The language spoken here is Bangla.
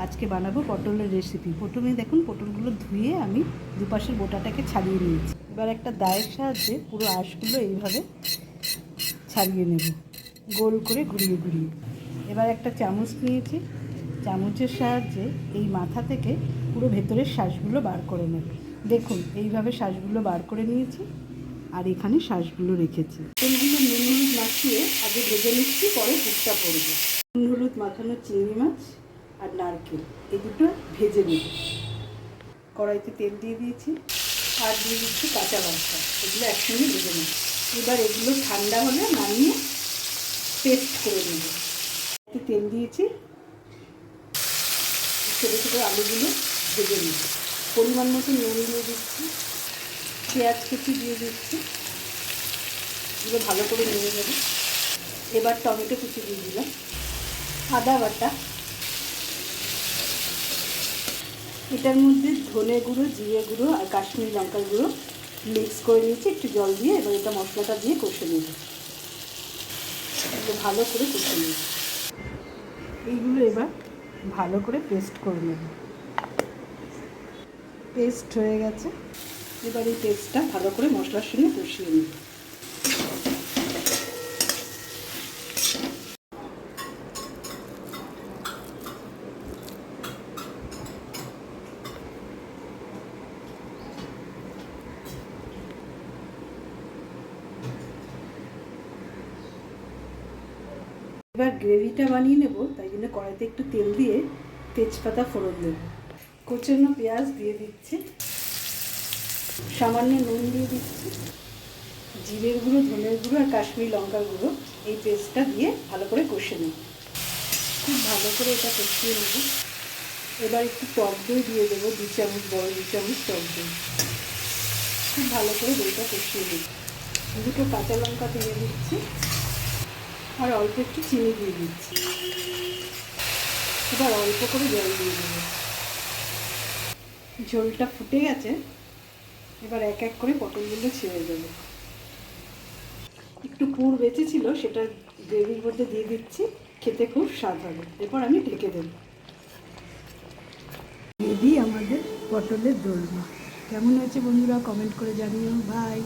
আজকে বানাবো পটলের রেসিপি। প্রথমে দেখুন পটলগুলো ধুয়ে আমি দুপাশের বোটাটাকে ছাড়িয়ে নিয়েছি। এবার একটা দায়ের সাহায্যে পুরো আঁশগুলো এইভাবে ছাড়িয়ে নেব, গোল করে ঘুরিয়ে ঘুরিয়ে। এবার একটা চামচ নিয়েছি, চামচের সাহায্যে এই মাথা থেকে পুরো ভেতরের শ্বাসগুলো বার করে নেব। দেখুন এইভাবে শ্বাসগুলো বার করে নিয়েছি, আর এখানে শ্বাসগুলো রেখেছি। পটলগুলো নুন হলুদ মাখিয়ে আগে ভেজে নিচ্ছি, পরে পুরটা পড়বো। নুন হলুদ মাখানো চিংড়ি মাছ আর নারকেল এই দুটো ভেজে নেব। কড়াইতে তেল দিয়ে দিয়েছি আর দিয়ে দিচ্ছি কাঁচা লঙ্কা, এগুলো একসঙ্গে ভেজে নেব। এবার এগুলো ঠান্ডা হলে নামিয়ে পেস্ট করে নেব। তেল দিয়েছি, ছোটো ছোটো আলুগুলো ভেজে নেব। পরিমাণ মতো নুন দিয়ে দিচ্ছি, পেঁয়াজ কুচি দিয়ে দিচ্ছি, এগুলো ভালো করে নেড়ে নেব। এবার টমেটো কুচি দিয়ে দিলাম, আদা বাটা, এটার মধ্যে ধনে গুঁড়ো, জিরে গুঁড়ো আর কাশ্মীরি লঙ্কার গুঁড়ো মিক্স করে নিয়েছি একটু জল দিয়ে। এবার এটা মশলাটা দিয়ে কষে নেব, এগুলো ভালো করে কষে নেব। এইগুলো এবার ভালো করে পেস্ট করে নেব। পেস্ট হয়ে গেছে, এবার এই পেস্টটা ভালো করে মশলার সঙ্গে কষিয়ে নেব। এবার গ্রেভিটা বানিয়ে নেব, তাই জন্য কড়াইতে একটু তেল দিয়ে তেজপাতা ফোড়ন দেব। কুচানো পেঁয়াজ দিয়ে দিচ্ছি, সামান্য নুন দিয়ে দিচ্ছি, জিরের গুঁড়ো, ধনের গুঁড়ো আর কাশ্মীরি লঙ্কার গুঁড়ো এই পেস্টটা দিয়ে ভালো করে কষে নেব। খুব ভালো করে এটা কষিয়ে নেব। এবার একটু টক দই দিয়ে দেবো, 2 চামচ, বড় 2 চামচ টক দই। খুব ভালো করে দইটা কষিয়ে নেব। দুটো কাঁচা লঙ্কা দিয়ে দিচ্ছি আর অল্প একটু চিনি দিয়ে দিচ্ছি। এবার অল্প করে জল দিয়ে দেবো। ঝোলটা ফুটে গেছে, এবার এক এক করে পটলগুলো ছেড়ে দেবো। একটু পুর বেঁচেছিল, সেটা গ্রেভির মধ্যে দিয়ে দিচ্ছি, খেতে খুব স্বাদ হবে। এরপর আমি ঢেকে দেবো। রেডি আমাদের পটলের দোলমা। কেমন হয়েছে বন্ধুরা কমেন্ট করে জানিও। বাই।